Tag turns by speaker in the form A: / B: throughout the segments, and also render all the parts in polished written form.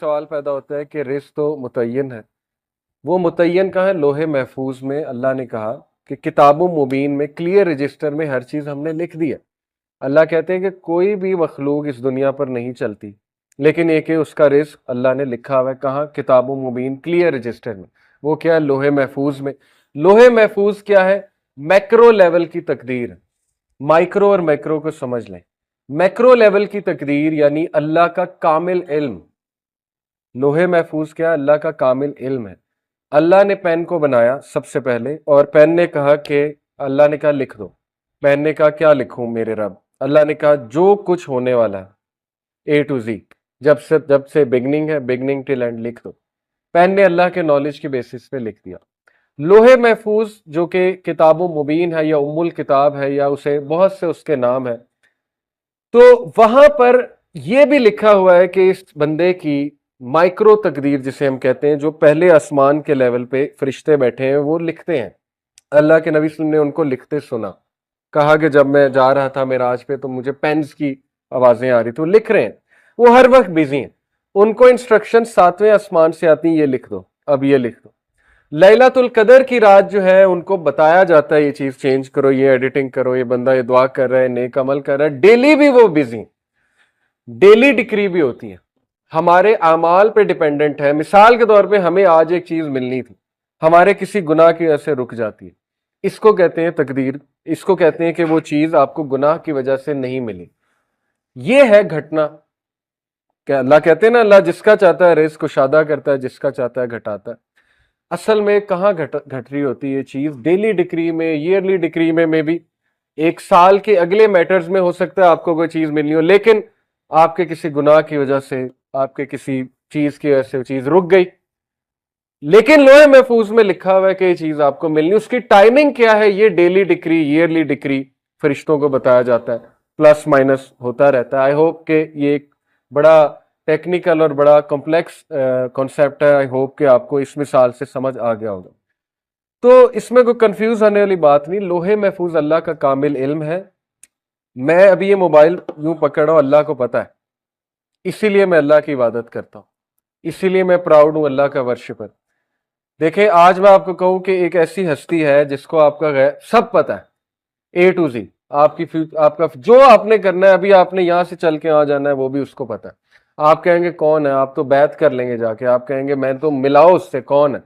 A: سوال پیدا ہوتا ہے کہ رزق تو متعین ہے، وہ متعین کہاں ہے؟ لوح محفوظ میں اللہ نے کہا کہ کتاب مبین میں کلیئر رجسٹر میں ہر چیز ہم نے لکھ دی ہے۔ اللہ کہتے ہیں کہ کوئی بھی مخلوق اس دنیا پر نہیں چلتی، لیکن ایک ہے اس کا رزق اللہ نے لکھا ہوا ہے۔ کہاں؟ کتاب مبین کلیئر رجسٹر میں۔ وہ کیا ہے؟ لوح محفوظ میں۔ لوح محفوظ کیا ہے؟ میکرو لیول کی تقدیر۔ مائکرو اور میکرو کو سمجھ لیں۔ میکرو لیول کی تقدیر یعنی اللہ کا کامل علم۔ لوح محفوظ کیا؟ اللہ کا کامل علم ہے۔ اللہ نے پین کو بنایا سب سے پہلے، اور پین نے کہا کہ اللہ نے کہا لکھ دو۔ پین نے کہا کیا لکھوں میرے رب؟ اللہ نے کہا جو کچھ ہونے والا ہے اے ٹو زی، جب سے بگننگ ہے، بگننگ ٹل اینڈ لکھ دو۔ پین نے اللہ کے نالج کے بیسس پہ لکھ دیا۔ لوح محفوظ جو کہ کتاب مبین ہے یا ام الکتاب ہے یا اسے بہت سے اس کے نام ہے، تو وہاں پر یہ بھی لکھا ہوا ہے کہ اس بندے کی مائکرو تقدیر جسے ہم کہتے ہیں، جو پہلے آسمان کے لیول پہ فرشتے بیٹھے ہیں وہ لکھتے ہیں۔ اللہ کے نبی صلی اللہ علیہ وسلم نے ان کو لکھتے سنا، کہا کہ جب میں جا رہا تھا معراج پہ تو مجھے پینز کی آوازیں آ رہی تھی، وہ لکھ رہے ہیں، وہ ہر وقت بزی ہیں۔ ان کو انسٹرکشن 7ویں آسمان سے آتی ہیں، یہ لکھ دو، اب یہ لکھ دو۔ لیلۃ القدر کی رات جو ہے ان کو بتایا جاتا ہے یہ چیز چینج کرو، یہ ایڈیٹنگ کرو، یہ بندہ یہ دعا کر رہا ہے، نیک عمل کر رہا ہے، ڈیلی بھی وہ بزی ہیں، ڈیلی ڈکری بھی ہوتی ہے، ہمارے اعمال پہ ڈیپینڈنٹ ہے۔ مثال کے طور پہ ہمیں آج ایک چیز ملنی تھی، ہمارے کسی گناہ کی وجہ سے رک جاتی ہے، اس کو کہتے ہیں تقدیر، اس کو کہتے ہیں کہ وہ چیز آپ کو گناہ کی وجہ سے نہیں ملی۔ یہ ہے گھٹنا کہ اللہ کہتے ہیں نا، اللہ جس کا چاہتا ہے رزق کشادہ کرتا ہے، جس کا چاہتا ہے گھٹاتا ہے۔ اصل میں کہاں گھٹ رہی ہوتی ہے یہ چیز؟ ڈیلی ڈکری میں، ایئرلی ڈکری میں بھی ایک سال کے اگلے میٹرز میں ہو سکتا ہے آپ کو کوئی چیز ملنی ہو، لیکن آپ کے کسی گناہ کی وجہ سے، آپ کے کسی چیز کی وجہ سے وہ چیز رک گئی، لیکن لوح محفوظ میں لکھا ہوا ہے کہ یہ چیز آپ کو ملنی۔ اس کی ٹائمنگ کیا ہے؟ یہ ڈیلی ڈکری، ایئرلی ڈکری فرشتوں کو بتایا جاتا ہے، پلس مائنس ہوتا رہتا ہے۔ آئی ہوپ کہ یہ ایک بڑا ٹیکنیکل اور بڑا کمپلیکس کانسیپٹ ہے، آئی ہوپ کہ آپ کو اس مثال سے سمجھ آ گیا ہوگا۔ تو اس میں کوئی کنفیوز ہونے والی بات نہیں، لوح محفوظ اللہ کا کامل علم ہے۔ میں ابھی یہ موبائل یوں پکڑ رہا ہوں، اللہ کو پتہ ہے، اسی لیے میں اللہ کی عبادت کرتا ہوں، اسی لیے میں پراؤڈ ہوں اللہ کا ورشپر۔ دیکھیں آج میں آپ کو کہوں کہ ایک ایسی ہستی ہے جس کو آپ کا سب پتہ ہے، اے ٹو زی، آپ کا جو آپ نے کرنا ہے، ابھی آپ نے یہاں سے چل کے آ جانا ہے، وہ بھی اس کو پتہ ہے۔ آپ کہیں گے کون ہے؟ آپ تو بیعت کر لیں گے جا کے، آپ کہیں گے میں تو ملاؤ اس سے، کون ہے؟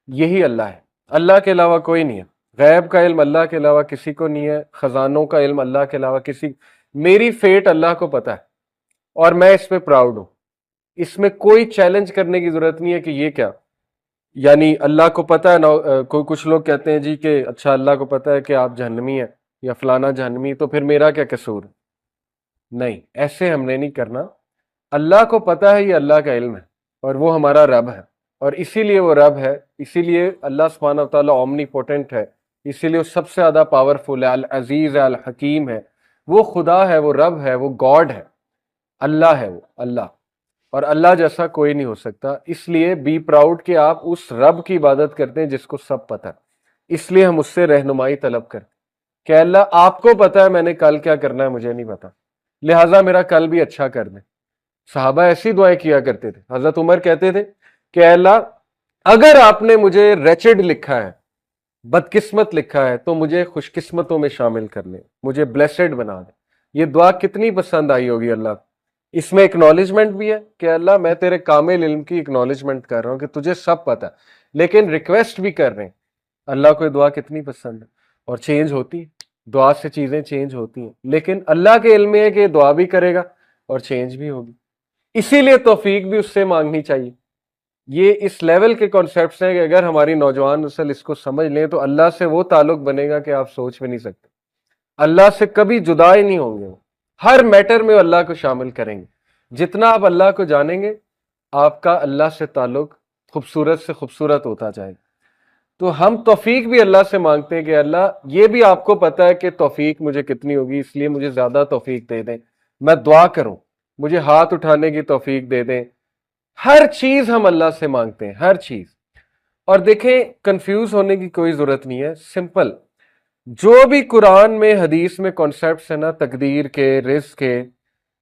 A: یہی اللہ ہے، اللہ کے علاوہ کوئی نہیں ہے۔ غیب کا علم اللہ کے علاوہ کسی کو نہیں ہے، خزانوں کا علم اللہ کے علاوہ میری فیٹ اللہ کو پتہ ہے، اور میں اس پہ پراؤڈ ہوں۔ اس میں کوئی چیلنج کرنے کی ضرورت نہیں ہے کہ یہ کیا، یعنی اللہ کو پتہ ہے کوئی کچھ لوگ کہتے ہیں جی کہ اچھا اللہ کو پتہ ہے کہ آپ جہنمی ہیں یا فلانا جہنمی، تو پھر میرا کیا قصور ہے؟ نہیں، ایسے ہم نے نہیں کرنا۔ اللہ کو پتہ ہے یہ اللہ کا علم ہے، اور وہ ہمارا رب ہے، اور اسی لیے وہ رب ہے، اسی لیے اللہ سبحانہ و تعالیٰ اومنی پوٹنٹ ہے، اسی لیے وہ سب سے زیادہ پاورفل ہے، العزیز ہے، الحکیم ہے، وہ خدا ہے، وہ رب ہے، وہ گاڈ ہے، اللہ ہے وہ اللہ، اور اللہ جیسا کوئی نہیں ہو سکتا۔ اس لیے بی پراؤڈ کہ آپ اس رب کی عبادت کرتے ہیں جس کو سب پتہ ہے۔ اس لیے ہم اس سے رہنمائی طلب کرتے ہیں کہ اللہ آپ کو پتہ ہے میں نے کل کیا کرنا ہے، مجھے نہیں پتا، لہٰذا میرا کل بھی اچھا کر دیں۔ صحابہ ایسی دعائیں کیا کرتے تھے۔ حضرت عمر کہتے تھے کہ اللہ اگر آپ نے مجھے ریچڈ لکھا ہے، بدقسمت لکھا ہے، تو مجھے خوش قسمتوں میں شامل کر لیں، مجھے بلیسڈ بنا دیں۔ یہ دعا کتنی پسند آئی ہوگی اللہ کو۔ اس میں اکنالجمنٹ بھی ہے کہ اللہ میں تیرے کامل علم کی اکنالجمنٹ کر رہا ہوں کہ تجھے سب پتہ ہے، لیکن ریکویسٹ بھی کر رہے ہیں۔ اللہ کو یہ دعا کتنی پسند ہے، اور چینج ہوتی ہے، دعا سے چیزیں چینج ہوتی ہیں، لیکن اللہ کے علم میں ہے کہ یہ دعا بھی کرے گا اور چینج بھی ہوگی، اسی لیے توفیق بھی اس سے مانگنی چاہیے۔ یہ اس لیول کے کانسیپٹس ہیں کہ اگر ہماری نوجوان نسل اس کو سمجھ لیں تو اللہ سے وہ تعلق بنے گا کہ آپ سوچ بھی نہیں سکتے۔ اللہ سے کبھی جدا ہی نہیں ہوں گے، ہر میٹر میں اللہ کو شامل کریں گے۔ جتنا آپ اللہ کو جانیں گے، آپ کا اللہ سے تعلق خوبصورت سے خوبصورت ہوتا جائے گا۔ تو ہم توفیق بھی اللہ سے مانگتے ہیں کہ اللہ یہ بھی آپ کو پتہ ہے کہ توفیق مجھے کتنی ہوگی، اس لیے مجھے زیادہ توفیق دے دیں، میں دعا کروں، مجھے ہاتھ اٹھانے کی توفیق دے دیں۔ ہر چیز ہم اللہ سے مانگتے ہیں، ہر چیز۔ اور دیکھیں کنفیوز ہونے کی کوئی ضرورت نہیں ہے، سمپل۔ جو بھی قرآن میں، حدیث میں کانسیپٹس ہیں نا، تقدیر کے، رزق کے،